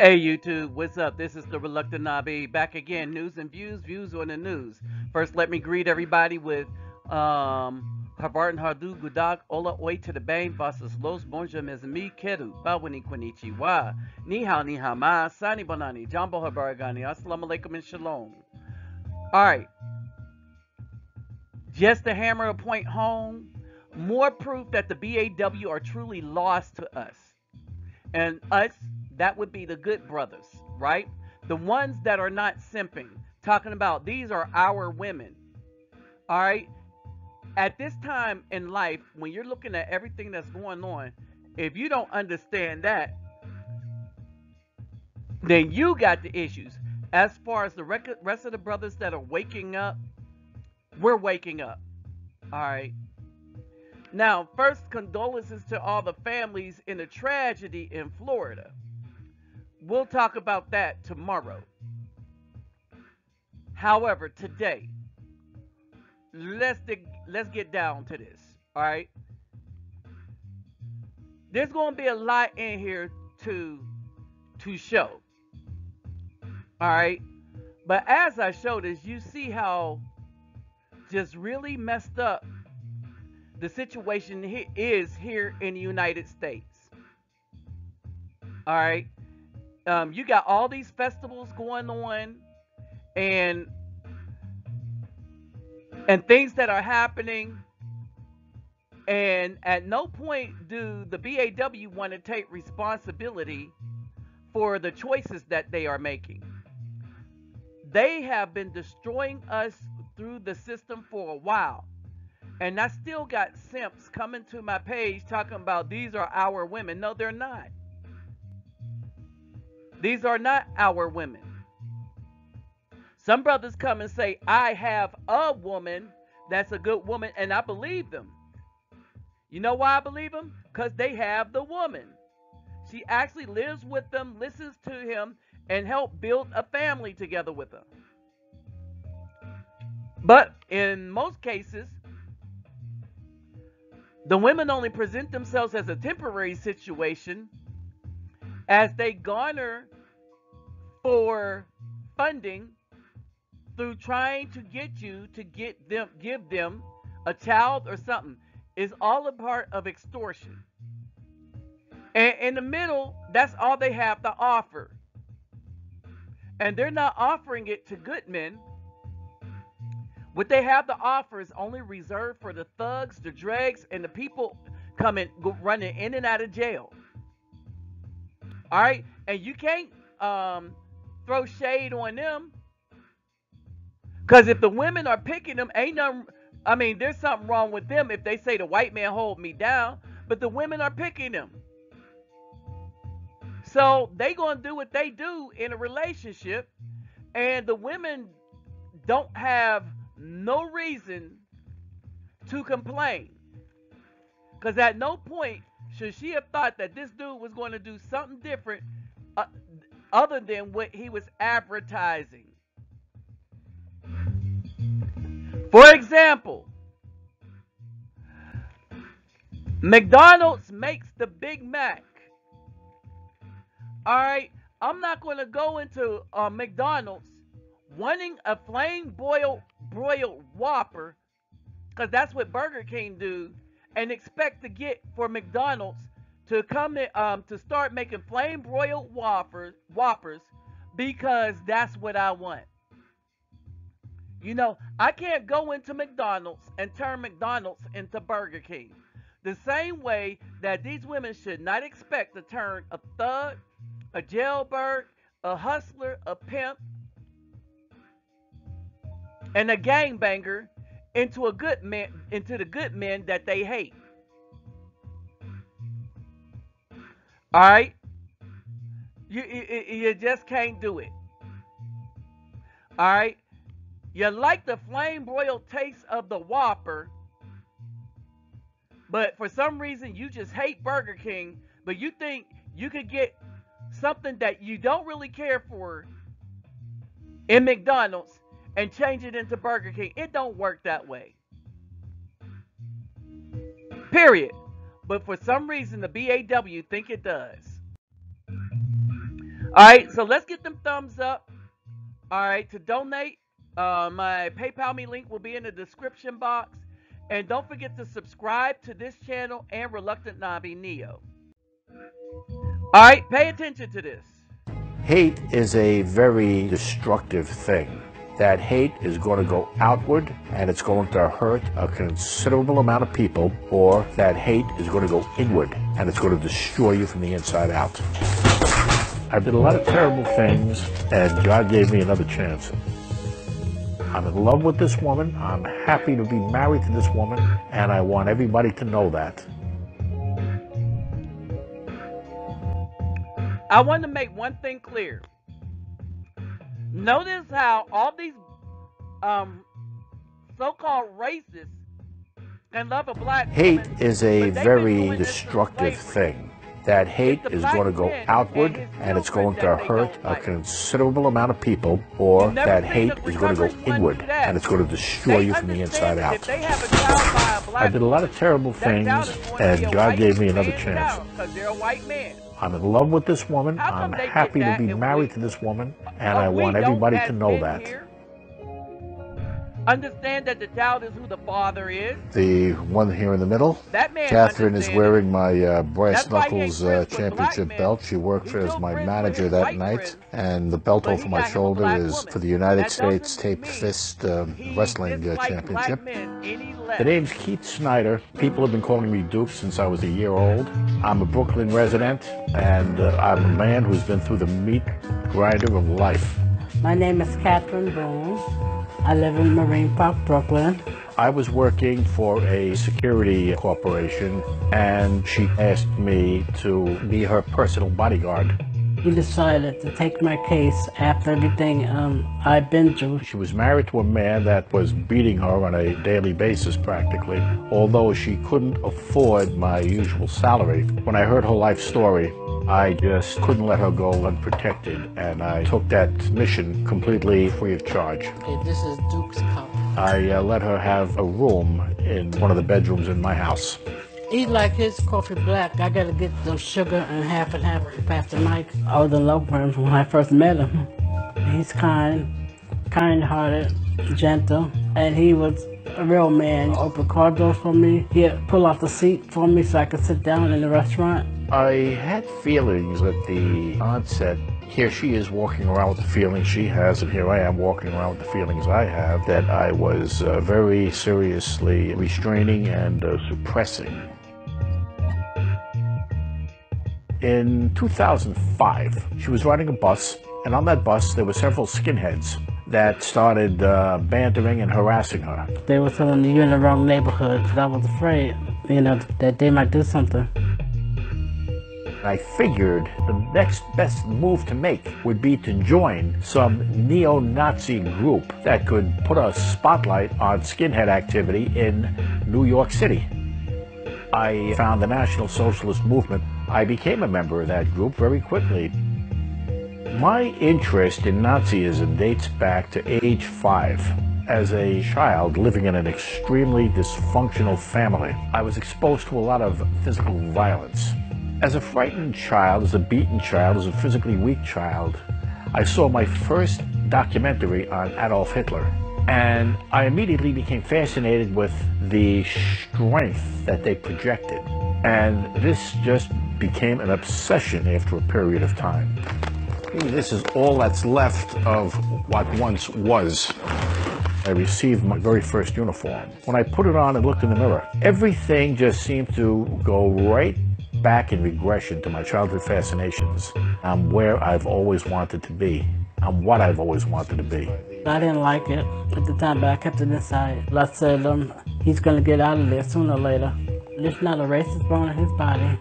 Hey YouTube, what's up? This is the Reluctant Nabi back again. News and views on the news. First, let me greet everybody with Harvard and Hardu Gudak Ola Oi to the Bang Vasas Los Bonja Mezmi Keru Bawani Konnichiwa Ni hao ma Sani Bonani Jambo Habaragani Assalamu alaikum and Shalom. Alright, just to hammer a point home, more proof that the BAW are truly lost to us. And us, that would be the good brothers, right? The ones that are not simping, talking about these are our women. All right. At this time in life, when you're looking at everything that's going on, if you don't understand that, then you got the issues. As far as the rest of the brothers that are waking up, we're waking up. All right. Now, first, condolences to all the families in the tragedy in Florida. We'll talk about that tomorrow. However, today, let's get down to this. All right. There's going to be a lot in here to show. All right. But as I show this, you see how just really messed up the situation is here in the United States. All right. You got all these festivals going on and things that are happening, and at no point do the BAW want to take responsibility for the choices that they are making. They have been destroying us through the system for a while. And I still got simps coming to my page talking about these are our women. No, they're not. These are not our women. Some brothers come and say, I have a woman that's a good woman, and I believe them. You know why I believe them? Because they have the woman. She actually lives with them, listens to him, and help build a family together with them. But in most cases, the women only present themselves as a temporary situation as they garner for funding through trying to get you to give them a child or something. Is all a part of extortion. And in the middle, that's all they have to offer. And they're not offering it to good men. What they have to offer is only reserved for the thugs, the dregs, and the people running in and out of jail. All right, and you can't throw shade on them, because if the women are picking them, ain't nothing. I mean, there's something wrong with them if they say the white man hold me down, but the women are picking them. So they gonna do what they do in a relationship, and the women don't have no reason to complain, because at no point should she have thought that this dude was going to do something different other than what he was advertising. For example, McDonald's makes the Big Mac. All right, I'm not going to go into McDonald's wanting a flame broiled Whopper, because that's what Burger King do, and expect to get for McDonald's to come to start making flame broiled Whoppers because that's what I want. You know, I can't go into McDonald's and turn McDonald's into Burger King. The same way that these women should not expect to turn a thug, a jailbird, a hustler, a pimp, and a gangbanger into a good man, into the good men that they hate. All right, you just can't do it. All right, you like the flame broiled taste of the Whopper, but for some reason you just hate Burger King. But you think you could get something that you don't really care for in McDonald's and change it into Burger King. It don't work that way. Period. But for some reason, the BAW think it does. All right, so let's get them thumbs up. All right, to donate, my PayPal me link will be in the description box. And don't forget to subscribe to this channel and Reluctant Nabi Neo. All right, pay attention to this. Hate is a very destructive thing. That hate is going to go outward and it's going to hurt a considerable amount of people, or that hate is going to go inward and it's going to destroy you from the inside out. I did a lot of terrible things and God gave me another chance. I'm in love with this woman. I'm happy to be married to this woman, and I want everybody to know that. I want to make one thing clear. Notice how all these so-called racists can love a black woman. Hate is a very destructive thing. That hate is going to go outward and it's going to hurt a considerable amount of people, or that hate is going to go inward and it's going to destroy you from the inside out. I did a lot of terrible things and God gave me another chance. I'm in love with this woman. I'm happy to be married to this woman, and I want everybody to know that. Understand that the child is who the father is. The one here in the middle, that man Catherine, is wearing my Brass Knuckles championship belt. She worked as my manager that night, and the belt over my shoulder is for the United States Taped Fist Wrestling Championship. The name's Keith Snyder. People have been calling me Doops since I was a year old. I'm a Brooklyn resident, and I'm a man who's been through the meat grinder of life. My name is Catherine Boone. I live in Marine Park, Brooklyn. I was working for a security corporation, and she asked me to be her personal bodyguard. He decided to take my case after everything I've been through. She was married to a man that was beating her on a daily basis practically, although she couldn't afford my usual salary. When I heard her life story, I just couldn't let her go unprotected, and I took that mission completely free of charge. Okay, this is Duke's cup. I let her have a room in one of the bedrooms in my house. He like his coffee black. I gotta get some sugar and half to Pastor Mike. I was in love with him when I first met him. He's kind-hearted, gentle, and he was a real man. Open car doors for me. He'd pull out the seat for me so I could sit down in the restaurant. I had feelings at the onset. Here she is walking around with the feelings she has, and here I am walking around with the feelings I have, that I was very seriously restraining and suppressing. In 2005, she was riding a bus, and on that bus there were several skinheads that started bantering and harassing her. They were telling me you're in the wrong neighborhood, because I was afraid, that they might do something. I figured the next best move to make would be to join some neo-Nazi group that could put a spotlight on skinhead activity in New York City. I found the National Socialist Movement. I became a member of that group very quickly. My interest in Nazism dates back to age 5. As a child living in an extremely dysfunctional family, I was exposed to a lot of physical violence. As a frightened child, as a beaten child, as a physically weak child, I saw my first documentary on Adolf Hitler, and I immediately became fascinated with the strength that they projected. And this just became an obsession after a period of time. This is all that's left of what once was. I received my very first uniform. When I put it on and looked in the mirror, everything just seemed to go right back in regression to my childhood fascinations. I'm where I've always wanted to be. I'm what I've always wanted to be. I didn't like it at the time, but I kept it inside. I said, he's going to get out of there sooner or later. It's not a racist bone in his body.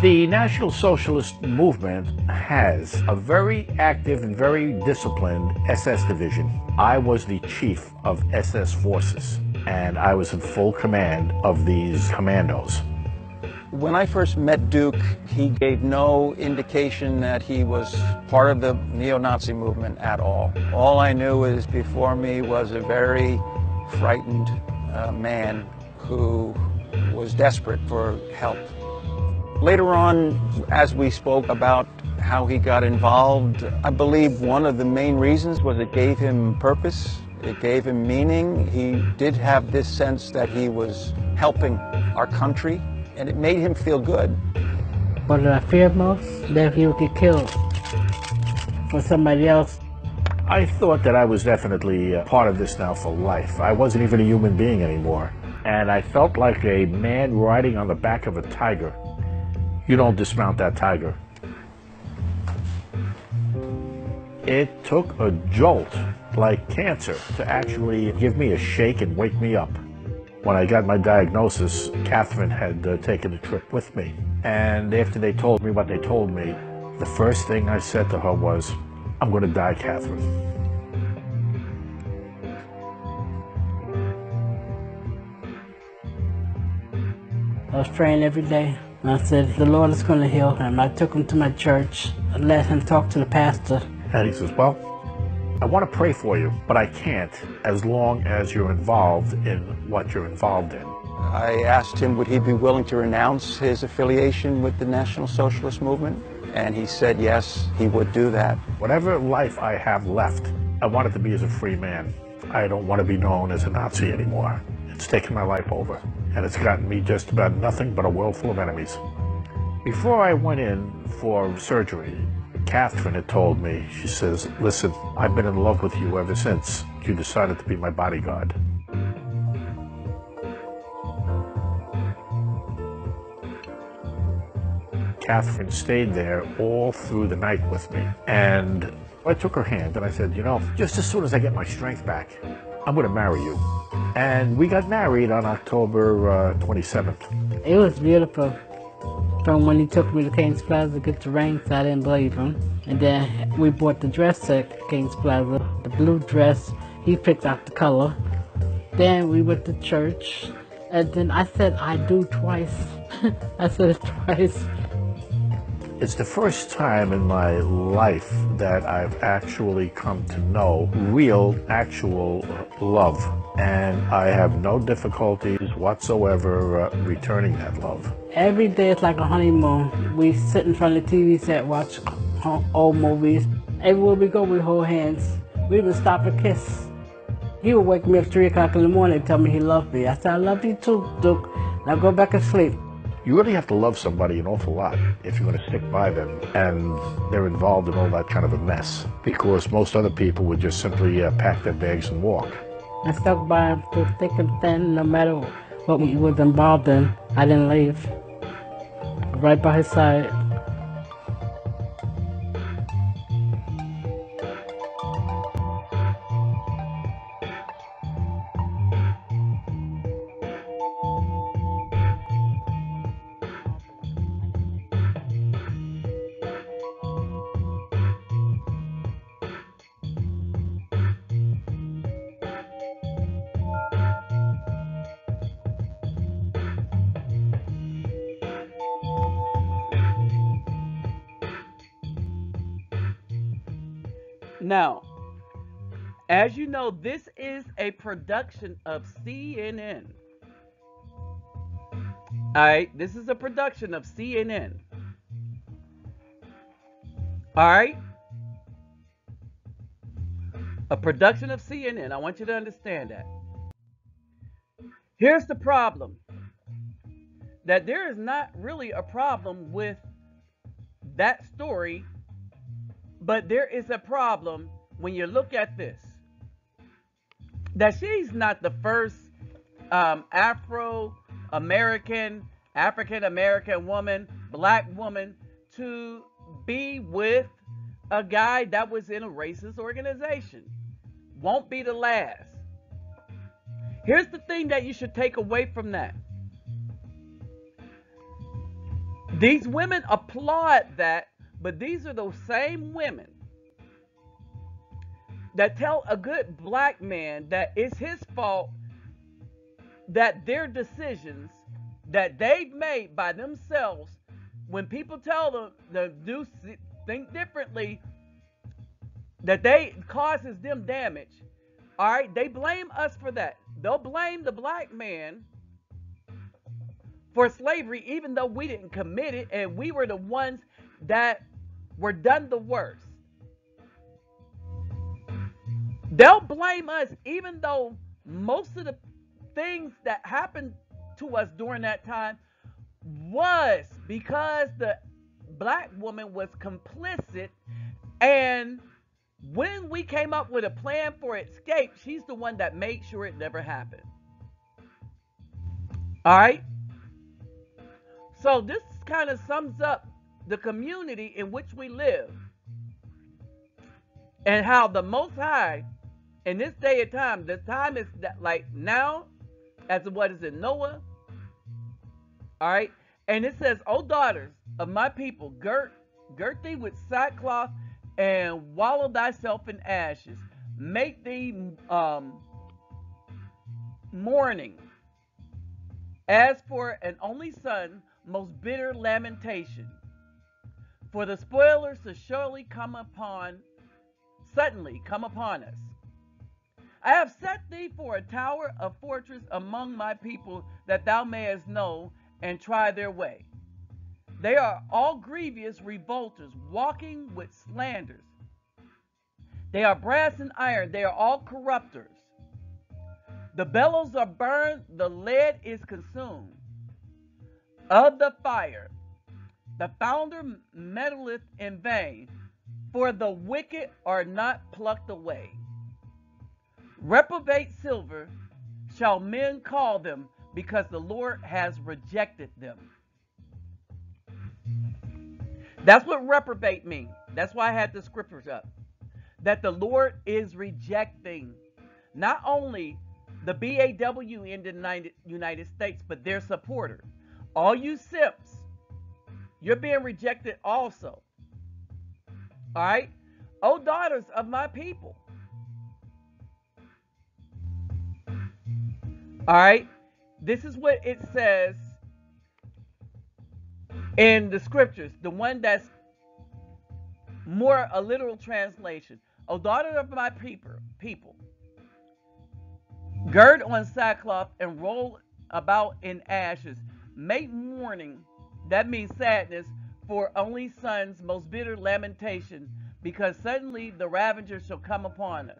The National Socialist Movement has a very active and very disciplined SS division. I was the chief of SS forces, and I was in full command of these commandos. When I first met Duke, he gave no indication that he was part of the neo-Nazi movement at all. All I knew is before me was a very frightened man who was desperate for help. Later on, as we spoke about how he got involved, I believe one of the main reasons was it gave him purpose, it gave him meaning. He did have this sense that he was helping our country, and it made him feel good. What did I fear most? That he would get killed for somebody else. I thought that I was definitely part of this now for life. I wasn't even a human being anymore. And I felt like a man riding on the back of a tiger. You don't dismount that tiger. It took a jolt, like cancer, to actually give me a shake and wake me up. When I got my diagnosis, Catherine had taken the trip with me. And after they told me what they told me, the first thing I said to her was, "I'm going to die, Catherine." I was praying every day. And I said, the Lord is going to heal him. I took him to my church and let him talk to the pastor. And he says, "Well, I want to pray for you, but I can't as long as you're involved in what you're involved in." I asked him would he be willing to renounce his affiliation with the National Socialist Movement, and he said yes, he would do that. Whatever life I have left, I want it to be as a free man. I don't want to be known as a Nazi anymore. It's taken my life over, and it's gotten me just about nothing but a world full of enemies. Before I went in for surgery, Catherine had told me, she says, "Listen, I've been in love with you ever since you decided to be my bodyguard." Catherine stayed there all through the night with me. And I took her hand and I said, "You know, just as soon as I get my strength back, I'm going to marry you." And we got married on October 27th. It was beautiful. From when he took me to King's Plaza to get the rings, I didn't believe him. And then we bought the dress at King's Plaza, the blue dress. He picked out the color. Then we went to church. And then I said, "I do" twice. I said it twice. It's the first time in my life that I've actually come to know real, actual love. And I have no difficulties whatsoever returning that love. Every day it's like a honeymoon. We sit in front of the TV set, watch old movies. Everywhere we go, we hold hands. We even stop and kiss. He would wake me up 3 o'clock in the morning and tell me he loved me. I said, "I love you too, Duke. Now go back and sleep." You really have to love somebody an awful lot if you're going to stick by them and they're involved in all that kind of a mess, because most other people would just simply pack their bags and walk. I stuck by him through thick and thin, no matter what he was involved in. I didn't leave. Right by his side. Now, as you know, this is a production of CNN. All right, this is a production of CNN. All right, a production of CNN. I want you to understand that. Here's the problem: that there is not really a problem with that story, but there is a problem when you look at this. That she's not the first African-American woman, black woman, to be with a guy that was in a racist organization. Won't be the last. Here's the thing that you should take away from that. These women applaud that, but these are those same women that tell a good black man that it's his fault that their decisions that they've made by themselves. When people tell them to do think differently, that they causes them damage. All right, they blame us for that. They'll blame the black man for slavery, even though we didn't commit it, and we were the ones that were done the worst. They'll blame us, even though most of the things that happened to us during that time was because the black woman was complicit, and when we came up with a plan for escape, she's the one that made sure it never happened. All right? So this kind of sums up the community in which we live, and how the Most High, in this day and time, the time is that like now, as what is in Noah. All right? And it says, O daughters of my people, girt thee with sackcloth, and wallow thyself in ashes. Make thee mourning. As for an only son, most bitter lamentation. For the spoilers shall surely suddenly come upon us. I have set thee for a tower, a fortress among my people, that thou mayest know and try their way. They are all grievous revolters, walking with slanders. They are brass and iron, they are all corrupters. The bellows are burned, the lead is consumed. Of the fire, the founder meddleth in vain, for the wicked are not plucked away. Reprobate silver shall men call them, because the Lord has rejected them. That's what reprobate means. That's why I had the scriptures up. That the Lord is rejecting not only the BAW in the United States, but their supporters. All you simps, you're being rejected also. All right? O daughters of my people. All right? This is what it says in the scriptures, the one that's more a literal translation. O daughter of my people, gird on sackcloth and roll about in ashes. Make mourning, that means sadness, for only sons, most bitter lamentation, because suddenly the ravager shall come upon us.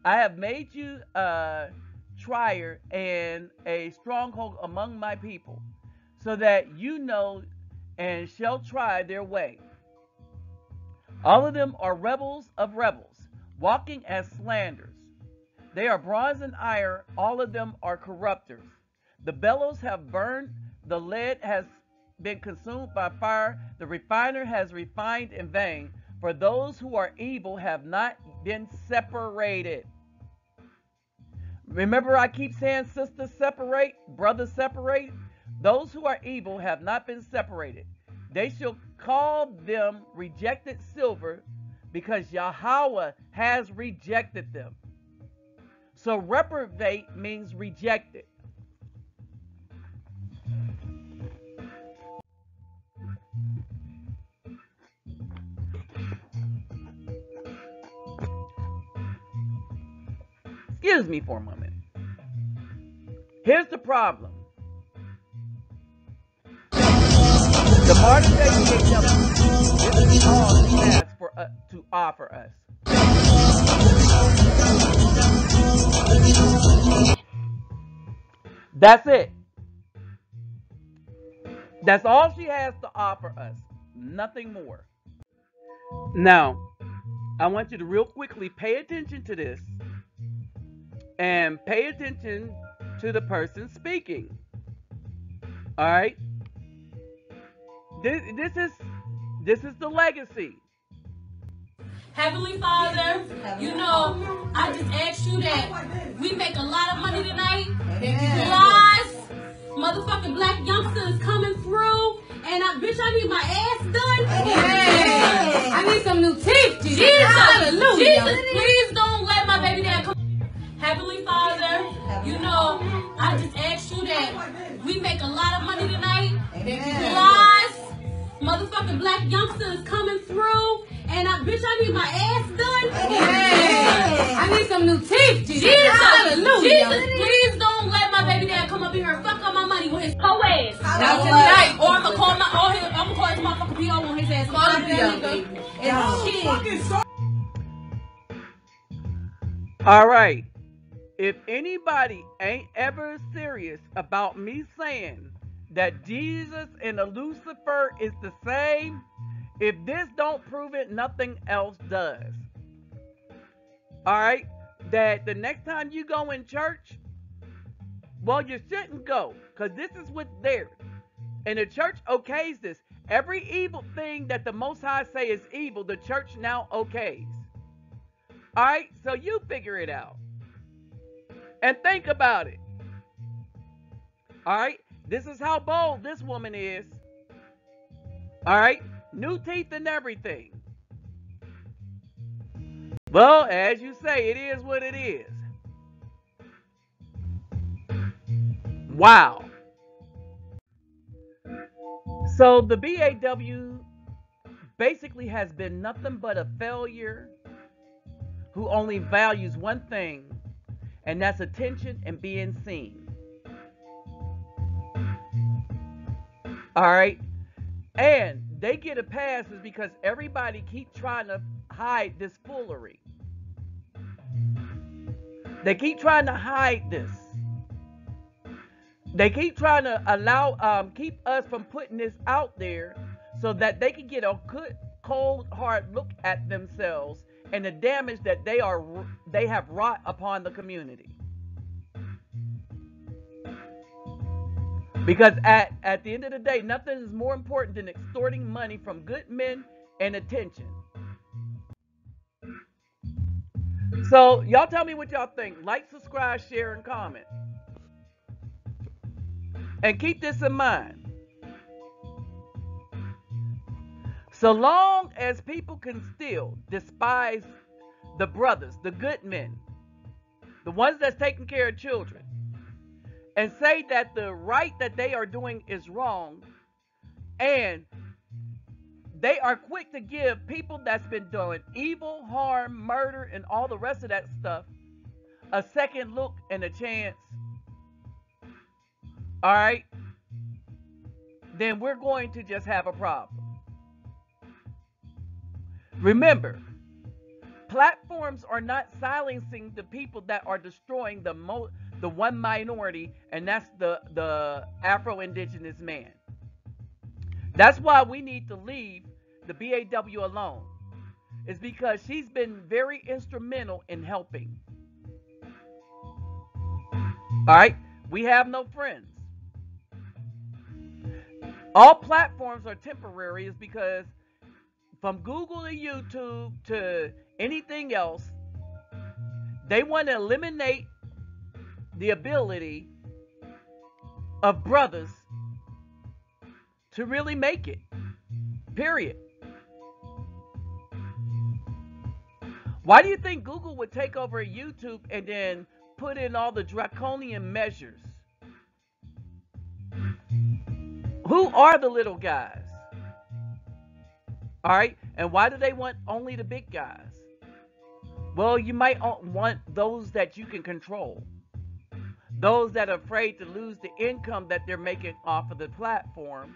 I have made you a trier and a stronghold among my people, so that you know and shall try their way. All of them are rebels of rebels, walking as slanders. They are bronze and iron, all of them are corrupters. The bellows have burned, the lead has been consumed by fire, the refiner has refined in vain, for those who are evil have not been separated. Remember, I keep saying sisters separate, brothers separate. Those who are evil have not been separated. They shall call them rejected silver, because Yahweh has rejected them. So reprobate means rejected. Excuse me for a moment. Here's the problem. The modern day BAW, this is all he has to offer us. That's it. That's all she has to offer us. Nothing more. Now, I want you to real quickly pay attention to this. And pay attention to the person speaking. Alright? This is the legacy. Heavenly Father, you know, I just asked you that we make a lot of money tonight. Lies, motherfucking black youngsters coming through, and I need my ass done. Hey. I need some new teeth, Jesus. Hallelujah. Jesus, please don't let my baby dad come. Heavenly Father, you know, I just asked you that we make a lot of money motherfucking black youngsters coming through. And bitch, I need my ass done. Hey, I need some new teeth, Jesus. Jesus, please don't let my baby dad come up in here and fuck up my money with his hoe ass. Not tonight. Or I'm gonna call his motherfucking PO on his ass. Call him PO. All right. If anybody ain't ever serious about me saying that Jesus and Lucifer is the same, if this don't prove it, nothing else does. All right? That the next time you go in church, well, you shouldn't go, because this is what's there. And the church okays this. Every evil thing that the Most High say is evil, the church now okays. All right? So you figure it out. And think about it. All right? This is how bold this woman is. All right? New teeth and everything. Well, as you say, it is what it is. Wow. So the BAW basically has been nothing but a failure who only values one thing, and that's attention and being seen. All right? And they get a pass is because everybody keep trying to hide this foolery. They keep trying to hide this. They keep trying to keep us from putting this out there so that they can get a good, cold, hard look at themselves and the damage that they have wrought upon the community. Because at the end of the day, nothing is more important than extorting money from good men and attention. So, y'all tell me what y'all think. Like, subscribe, share, and comment. And keep this in mind. So long as people can still despise the brothers, the good men, the ones that's taking care of children, and say that the right that they are doing is wrong, and they are quick to give people that's been doing evil, harm, murder, and all the rest of that stuff a second look and a chance, all right, then we're going to just have a problem. Remember, platforms are not silencing the people that are destroying the one minority, and that's the Afro-Indigenous man. That's why we need to leave the BAW alone. It's because she's been very instrumental in helping. All right? We have no friends. All platforms are temporary is because from Google to YouTube to anything else, they want to eliminate the ability of brothers to really make it. Period. Why do you think Google would take over YouTube and then put in all the draconian measures? Who are the little guys? All right? And why do they want only the big guys? Well, you might want those that you can control. Those that are afraid to lose the income that they're making off of the platform.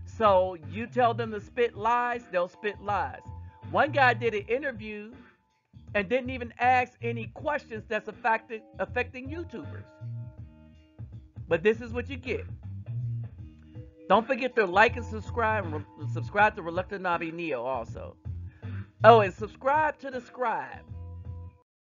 So you tell them to spit lies, they'll spit lies. One guy did an interview and didn't even ask any questions that's affecting YouTubers. But this is what you get. Don't forget to like and subscribe. And subscribe to Reluctant Nabi Neo also. Oh, and subscribe to the scribe.